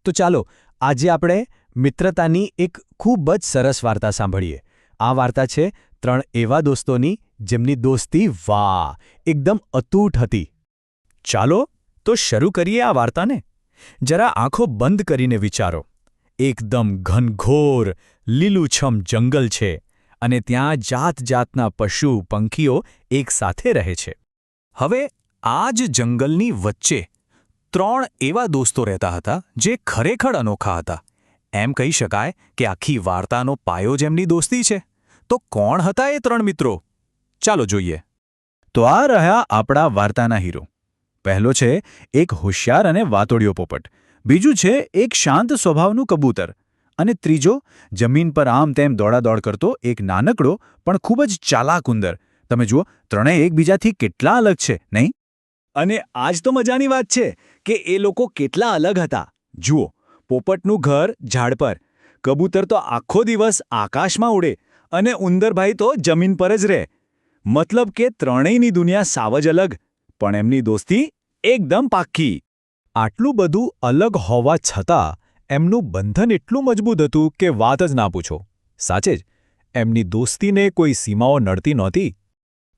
તો ચાલો આજે આપણે મિત્રતાની એક ખૂબ જ સરસ વાર્તા સાંભળીએ. આ વાર્તા છે 3 એવા દોસ્તોની જેમની દોસ્તી વાહ એકદમ અતૂટ હતી. ચાલો તો શરૂ કરીએ આ વાર્તાને. જરા આંખો બંધ કરીને વિચારો. એકદમ ઘનઘોર લીલુંછમ જંગલ છે અને ત્યાં જાતજાતના પશુ પંખીઓ એકસાથે રહે છે. હવે આ જ જંગલની વચ્ચે 3 એવા દોસ્તો રહેતા હતા જે ખરેખર અનોખા હતા. એમ કહી શકાય કે આખી વાર્તાનો પાયો જ એમની દોસ્તી છે. તો કોણ હતા એ 3 મિત્રો? ચાલો જોઈએ. તો આ રહ્યા આપણા વાર્તાના હીરો. પહેલો છે એક હોશિયાર અને વાતોડિયો પોપટ. બીજું છે એક શાંત સ્વભાવનું કબૂતર. અને ત્રીજો જમીન પર આમ તેમ દોડાદોડ કરતો એક નાનકડો પણ ખૂબ જ ચાલાક ઉંદર. તમે જુઓ, ત્રણેય એકબીજાથી કેટલા અલગ છે, નહીં? અને આજ તો મજાની વાત છે કે એ લોકો કેટલા અલગ હતા. જુઓ, પોપટનું ઘર ઝાડ પર, કબૂતર તો આખો દિવસ આકાશમાં ઉડે અને ઉંદરભાઈ તો જમીન પર જ રહે. મતલબ કે ત્રણેયની દુનિયા સાવ જ અલગ, પણ એમની દોસ્તી એકદમ પાક્કી. આટલું બધું અલગ હોવા છતાં એમનું બંધન એટલું મજબૂત હતું કે વાત જ ના પૂછો. સાચે જ, એમની દોસ્તીને કોઈ સીમાઓ નડતી નહોતી.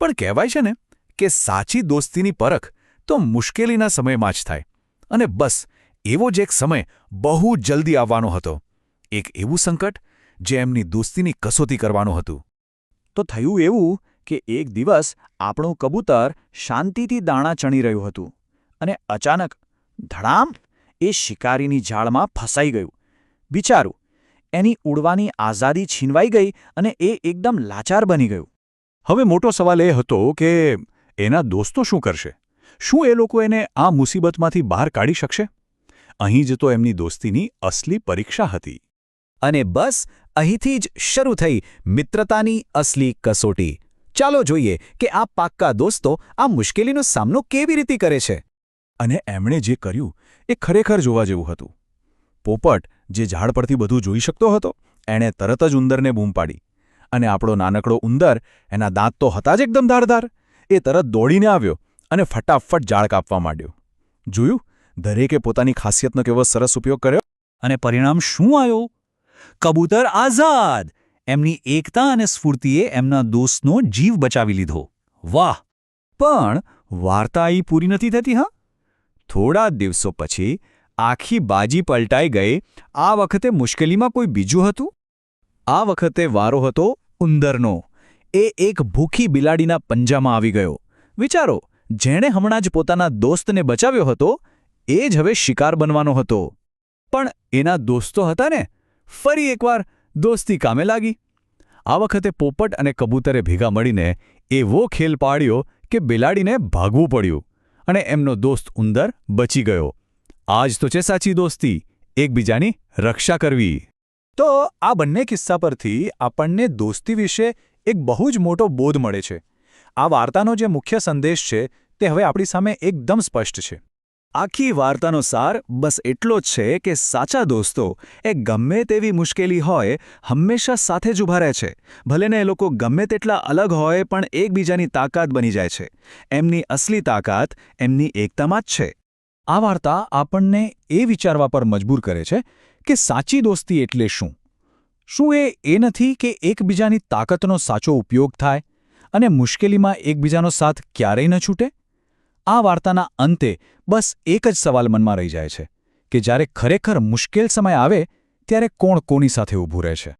પણ કહેવાય છે ને કે સાચી દોસ્તીની પરખ તો મુશ્કેલીના સમયમાં જ થાય. અને બસ એવો જ એક સમય બહુ જલ્દી આવવાનો હતો. એક એવું સંકટ જે એમની દોસ્તીની કસોટી કરવાનું હતું. તો થયું એવું કે એક દિવસ આપણું કબૂતર શાંતિથી દાણા ચણી રહ્યું હતું અને અચાનક ધડામ એ શિકારીની જાળમાં ફસાઈ ગયું. બિચારું, એની ઉડવાની આઝાદી છીનવાઈ ગઈ અને એ એકદમ લાચાર બની ગયું. હવે મોટો સવાલ એ હતો કે એના દોસ્તો શું કરશે? શું એ લોકો એને આ મુસીબતમાંથી બહાર કાઢી શકશે? અહીં જ તો એમની દોસ્તીની અસલી પરીક્ષા હતી. અને બસ અહીંથી જ શરૂ થઈ મિત્રતાની અસલી કસોટી. ચાલો જોઈએ કે આ પાક્કા દોસ્તો આ મુશ્કેલીનો સામનો કેવી રીતે કરે છે. અને એમણે જે કર્યું એ ખરેખર જોવા જેવું હતું. પોપટ, જે ઝાડ પરથી બધું જોઈ શકતો હતો, એણે તરત જ ઉંદરને બૂમ પાડી. અને આપણો નાનકડો ઉંદર, એના દાંત તો હતા જ એકદમ ધારદાર, એ તરત દોડીને આવ્યો અને ફટાફટ ઝાડ કાપવા માંડ્યો. જોયું, દરેકે પોતાની ખાસિયતનો કેવો સરસ ઉપયોગ કર્યો. અને પરિણામ શું આવ્યું? કબૂતર આઝાદ! એમની એકતા અને સ્ફૂર્તિએ એમના દોસ્તનો જીવ બચાવી લીધો. વાહ! પણ વાર્તા અહીં પૂરી નથી થતી. હા, થોડા દિવસો પછી આખી બાજી પલટાઈ ગઈ. આ વખતે મુશ્કેલીમાં કોઈ બીજું હતું. આ વખતે વારો હતો ઉંદરનો. એ એક ભૂખી બિલાડીના પંજામાં આવી ગયો. વિચારો, જેણે હમણાં જ પોતાના દોસ્તને બચાવ્યો હતો એ જ હવે શિકાર બનવાનો હતો. પણ એના દોસ્તો હતા ને, ફરી એકવાર દોસ્તી કામે લાગી. આ વખતે પોપટ અને કબૂતરે ભેગા મળીને એવો ખેલ પાડ્યો કે બિલાડીને ભાગવું પડ્યું અને એમનો દોસ્ત ઉંદર બચી ગયો. આ જ તો છે સાચી દોસ્તી, એકબીજાની રક્ષા કરવી. તો આ બંને કિસ્સા પરથી આપણને દોસ્તી વિશે એક બહુ જ મોટો બોધ મળે છે. આ વાર્તાનો જે મુખ્ય સંદેશ છે તે હવે આપણી સામે એકદમ સ્પષ્ટ છે. આખી વાર્તાનો સાર બસ એટલો જ છે કે સાચા દોસ્તો એ ગમે તેવી મુશ્કેલી હોય હંમેશા સાથે જ ઊભા રહે છે. ભલેને એ લોકો ગમે તેટલા અલગ હોય પણ એકબીજાની તાકાત બની જાય છે. એમની અસલી તાકાત એમની એકતામાં જ છે. આ વાર્તા આપણને એ વિચારવા પર મજબૂર કરે છે કે સાચી દોસ્તી એટલે શું? શું એ નથી કે એકબીજાની તાકાતનો સાચો ઉપયોગ થાય અને મુશ્કેલીમાં એકબીજાનો સાથ ક્યારેય ન છૂટે? આ વાર્તાના અંતે બસ એક જ સવાલ મનમાં રહી જાય છે કે જ્યારે ખરેખર મુશ્કેલ સમય આવે ત્યારે કોણ કોની સાથે ઊભું રહે છે.